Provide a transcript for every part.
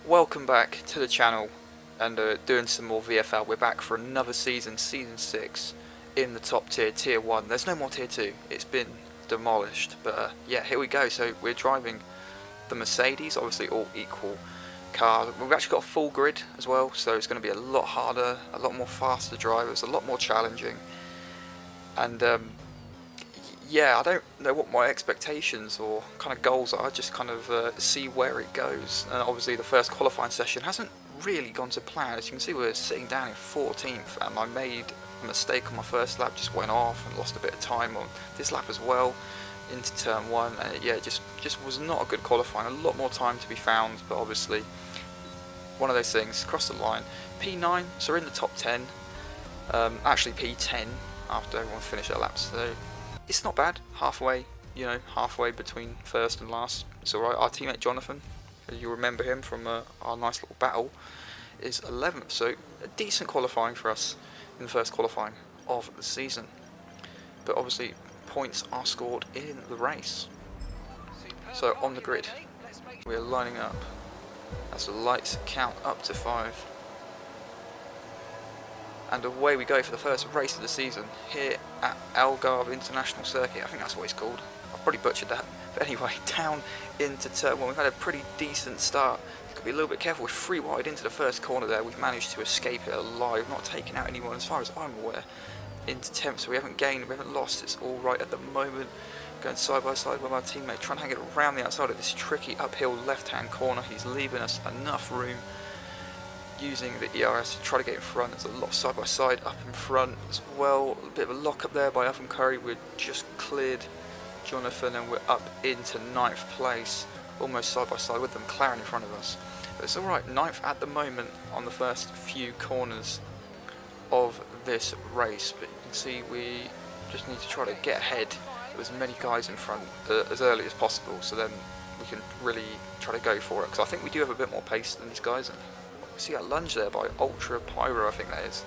Welcome back to the channel and doing some more VFL. We're back for another season, season 6 in the top tier, tier 1. There's no more tier 2, it's been demolished, but yeah, here we go. So we're driving the Mercedes, obviously all equal cars. We've actually got a full grid as well, so it's going to be a lot harder, a lot more faster drivers, a lot more challenging. And yeah, I don't know what my expectations or kind of goals are, just kind of see where it goes. And obviously the first qualifying session hasn't really gone to plan. As you can see, we're sitting down in 14th, and I made a mistake on my first lap, just went off and lost a bit of time on this lap as well into turn 1, and yeah, just was not a good qualifying. A lot more time to be found, but obviously one of those things, cross the line. P9, so we're in the top 10, actually P10 after everyone finished their laps, so it's not bad, halfway between first and last. It's alright. Our teammate Jonathan, you remember him from our nice little battle, is 11th, so a decent qualifying for us in the first qualifying of the season. But obviously points are scored in the race. So on the grid, we're lining up as the lights count up to 5. And away we go for the first race of the season here at Algarve International Circuit. I think that's what it's called. I've probably butchered that. But anyway, down into turn 1. We've had a pretty decent start. Got to be a little bit careful. We're 3 wide into the first corner there. We've managed to escape it alive, not taking out anyone as far as I'm aware. Into 10th, so we haven't gained, we haven't lost. It's all right at the moment. Going side by side with our teammate, trying to hang it around the outside of this tricky uphill left-hand corner. He's leaving us enough room, using the ERS to try to get in front. There's a lot side by side up in front as well. A bit of a lock up there by Oven Curry. We're just cleared Jonathan and we're up into 9th place, almost side by side with the McLaren in front of us. But it's alright, 9th at the moment on the first few corners of this race. But you can see we just need to try to get ahead with as many guys in front as early as possible, so then we can really try to go for it, because I think we do have a bit more pace than these guys. And see that lunge there by Ultra Pyro, I think that is,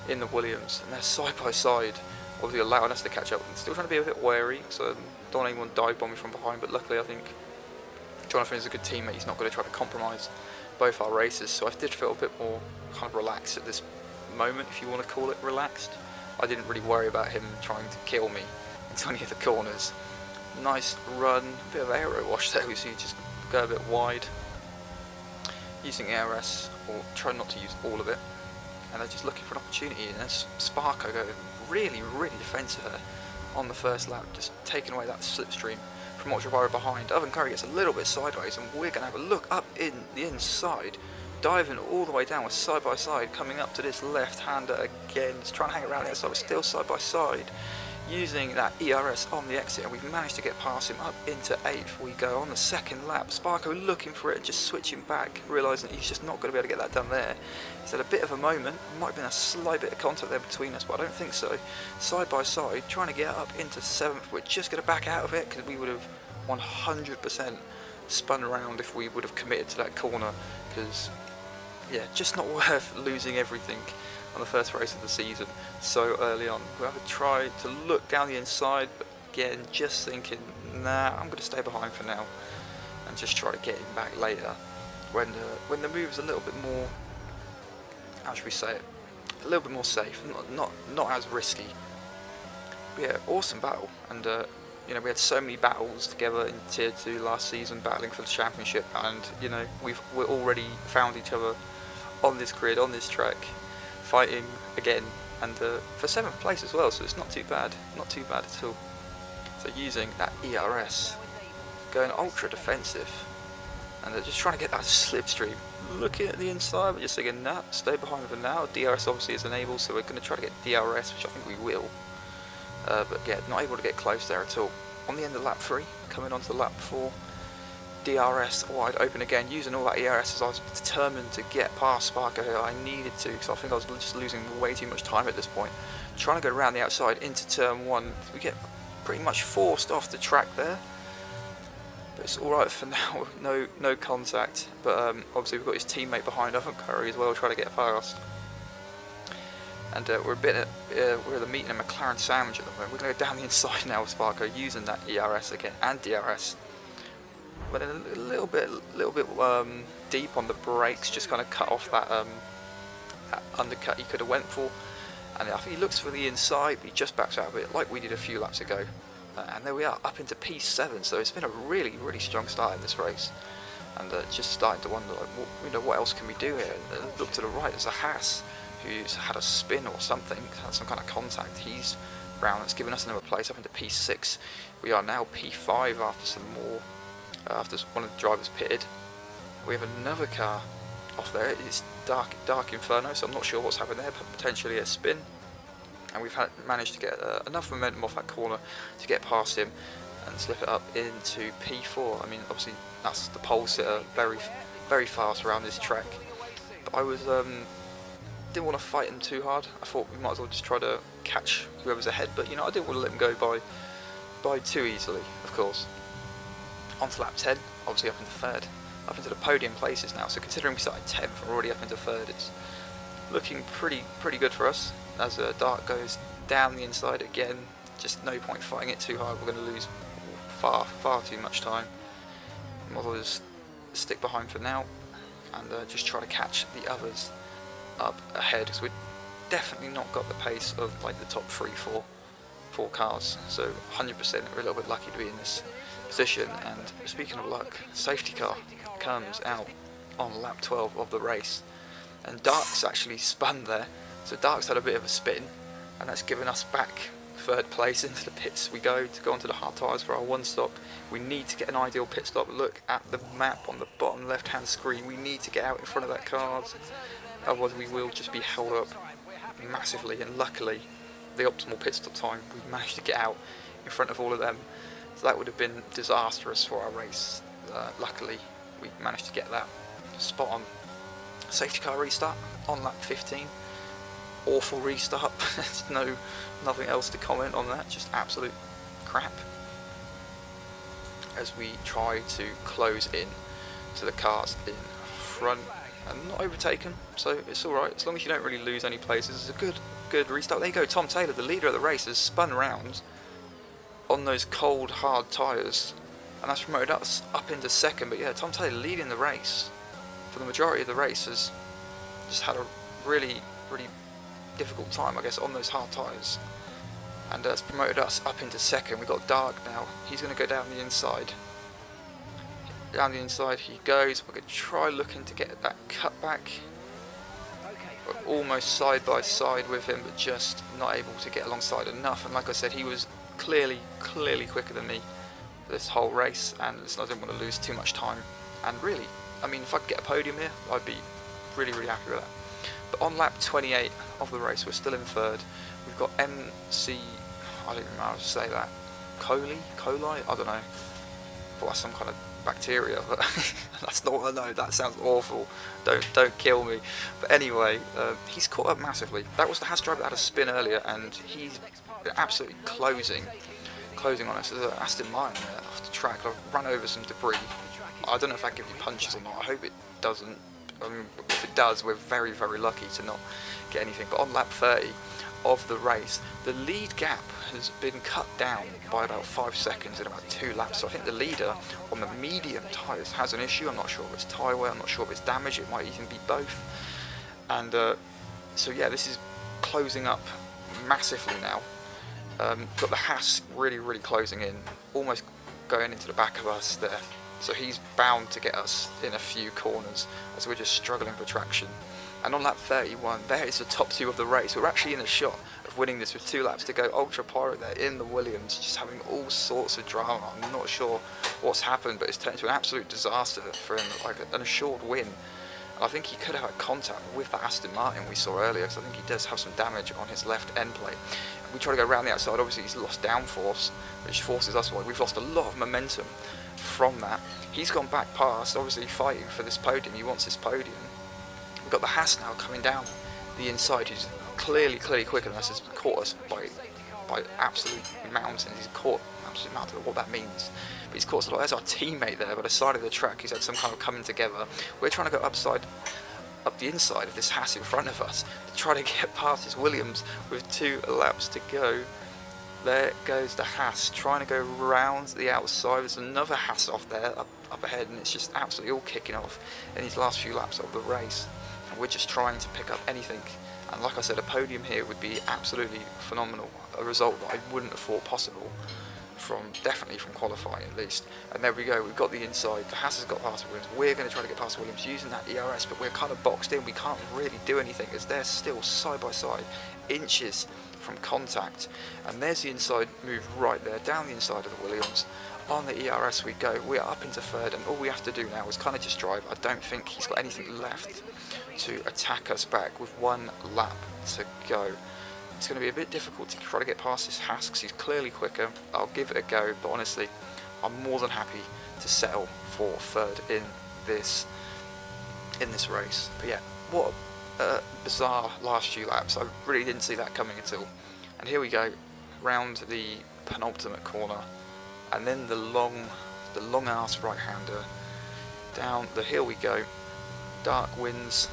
in the Williams, and they're side by side, obviously allowing us to catch up. And still trying to be a bit wary, so don't want anyone dive bomb me from behind, but luckily I think Jonathan is a good teammate. He's not going to try to compromise both our races, so I did feel a bit more kind of relaxed at this moment, if you want to call it relaxed. I didn't really worry about him trying to kill me into any of the corners. Nice run, a bit of aero wash there, we see just go a bit wide. Using ARS, or try not to use all of it, and they're just looking for an opportunity. And there's Sparko going really defensive there on the first lap, just taking away that slipstream from Ultra Pyro behind. Oven Curry gets a little bit sideways, and we're going to have a look up in the inside, diving all the way down with side by side, coming up to this left-hander again, just trying to hang around the outside, but still side by side. Using that ERS on the exit, and we've managed to get past him up into 8th. We go on the second lap. Sparko looking for it and just switching back, realising he's just not going to be able to get that done there. He's had a bit of a moment. Might have been a slight bit of contact there between us, but I don't think so. Side by side, trying to get up into 7th. We're just going to back out of it because we would have 100% spun around if we would have committed to that corner, because yeah, just not worth losing everything on the first race of the season so early on. We have a try to look down the inside, but again, just thinking, nah, I'm going to stay behind for now and just try to get him back later when the move's a little bit more, how should we say it, a little bit more safe, not as risky. But yeah, awesome battle, and you know, we had so many battles together in tier 2 last season, battling for the championship, and you know, we're already found each other on this grid, on this track, fighting again, and for 7th place as well, so it's not too bad at all. So using that ERS, going ultra defensive, and they're just trying to get that slipstream. Looking at the inside, but just thinking, nah, stay behind for now. DRS obviously is enabled, so we're going to try to get DRS, which I think we will. But yeah, not able to get close there at all. On the end of lap 3, coming onto lap 4, DRS wide open again, using all that ERS as I was determined to get past Sparko here. I needed to, because I think I was just losing way too much time at this point. Trying to go around the outside into turn 1. We get pretty much forced off the track there. But it's alright for now, no contact. But obviously we've got his teammate behind Oven Curry as well, trying to get past. And we're a bit we're the meat and a McLaren sandwich at the moment. We're going to go down the inside now with Sparko, using that ERS again and DRS. went in a little bit deep on the brakes, just kind of cut off that undercut he could have went for, and I think he looks for the inside, but he just backs out of it like we did a few laps ago. And there we are, up into P7. So it's been a really strong start in this race, and just starting to wonder, like, what else can we do here? And look to the right, there's a Haas who's had a spin or something, had some kind of contact. He's round, that's given us another place up into P6. We are now P5 after some more, after one of the drivers pitted. We have another car off there. It's dark Inferno, so I'm not sure what's happened there, but potentially a spin. And we've managed to get enough momentum off that corner to get past him and slip it up into P4. I mean, obviously that's the pole sitter, very fast around this track. But I was didn't want to fight him too hard. I thought we might as well just try to catch whoever's ahead, but I didn't want to let him go by too easily, of course. On to lap 10, obviously up into third, up into the podium places now. So considering we started 10th, we're already up into third. It's looking pretty good for us. As Dart goes down the inside again, just no point fighting it too hard. We're going to lose far too much time. Might as well just stick behind for now and just try to catch the others up ahead, because we've definitely not got the pace of like the top 4 cars. So 100% we're a little bit lucky to be in this position. And speaking of luck, safety car comes out on lap 12 of the race, and Dark's actually spun there. So Dark's had a bit of a spin, and that's given us back third place. Into the pits we go to go onto the hard tyres for our one stop. We need to get an ideal pit stop. Look at the map on the bottom left hand screen. We need to get out in front of that car, otherwise we will just be held up massively. And luckily the optimal pit stop time, we managed to get out in front of all of them, so that would have been disastrous for our race. Luckily we managed to get that spot on. Safety car restart on lap 15. Awful restart. There's nothing else to comment on that, just absolute crap. As we try to close in to the cars in front, and not overtaken, so it's alright, as long as you don't really lose any places. It's a good restart. There you go, Tom Taylor, the leader of the race, has spun round on those cold hard tyres, and that's promoted us up into second. But yeah, Tom Taylor leading the race for the majority of the race, has just had a really difficult time, I guess, on those hard tyres, and that's promoted us up into second. We've got Dark now, he's going to go down the inside. Down the inside he goes. We're going to try looking to get that cut back. We're almost side by side with him, but just not able to get alongside enough. And like I said, he was clearly quicker than me this whole race, and I didn't want to lose too much time. And really, I mean, if I could get a podium here, I'd be really happy with that. But on lap 28 of the race, we're still in third. We've got MC, I don't even know how to say that, coli, I don't know. Well, that's some kind of bacteria, but that's not what I know. That sounds awful. Don't kill me. But anyway, he's caught up massively. That was the Haas driver that had a spin earlier, and he's been absolutely closing on us. There's an Aston Martin there off the track. I've run over some debris. I don't know if that gives you punches or not. I hope it doesn't. I mean, if it does, we're very lucky to not get anything. But on lap 30 of the race, the lead gap has been cut down by about 5 seconds in about 2 laps. So I think the leader on the medium tyres has an issue. I'm not sure if it's tyre wear, I'm not sure if it's damage, it might even be both. And so yeah, this is closing up massively now. Got the Haas really closing in, almost going into the back of us there. So he's bound to get us in a few corners as we're just struggling for traction. And on lap 31, there is the top 2 of the race. We're actually in a shot of winning this with 2 laps to go. Ultra Pirate there in the Williams, just having all sorts of drama. I'm not sure what's happened, but it's turned into an absolute disaster for him, like an assured win. And I think he could have had contact with the Aston Martin we saw earlier, because I think he does have some damage on his left end plate. And we try to go around the outside. Obviously he's lost downforce, which forces us away. We've lost a lot of momentum from that. He's gone back past, obviously fighting for this podium. He wants this podium. We've got the Haas now coming down the inside, who's clearly quicker than us, has caught us by absolute mountains. He's caught absolute mountains, what that means. But he's caught us a lot. There's our teammate there by the side of the track. He's had some kind of coming together. We're trying to go up the inside of this Haas in front of us to try to get past his Williams with 2 laps to go. There goes the Haas, trying to go round the outside. There's another Haas off there, up ahead, and it's just absolutely all kicking off in these last few laps of the race, and we're just trying to pick up anything. And like I said, a podium here would be absolutely phenomenal, a result that I wouldn't have thought possible definitely from qualifying at least. And there we go, we've got the inside, the Haas has got past Williams, we're going to try to get past Williams using that ERS, but we're kind of boxed in, we can't really do anything as they're still side by side, inches from contact. And there's the inside move right there, down the inside of the Williams. On the ERS we go, we're up into third, and all we have to do now is kind of just drive. I don't think he's got anything left to attack us back with 1 lap to go. It's going to be a bit difficult to try to get past this Haas because he's clearly quicker. I'll give it a go, but honestly, I'm more than happy to settle for third in this race. But yeah, what a bizarre last few laps. I really didn't see that coming at all. And here we go, round the penultimate corner, and then the long ass right-hander. Down the hill we go. Dark wins.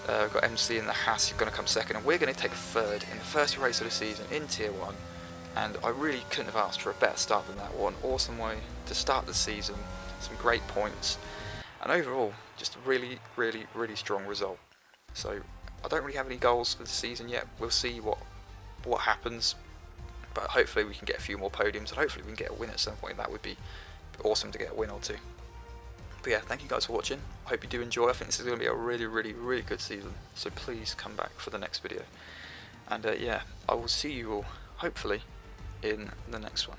We've got MC and the Haas going to come second, and we're going to take third in the first race of the season in Tier 1. And I really couldn't have asked for a better start than that. What an awesome way to start the season. Some great points, and overall, just a really, really, really strong result. So I don't really have any goals for the season yet. We'll see what happens, but hopefully we can get a few more podiums, and hopefully we can get a win at some point. That would be awesome to get a win or two. But yeah, thank you guys for watching. I hope you do enjoy. I think this is going to be a really, really, really good season. So please come back for the next video. And yeah, I will see you all, hopefully, in the next one.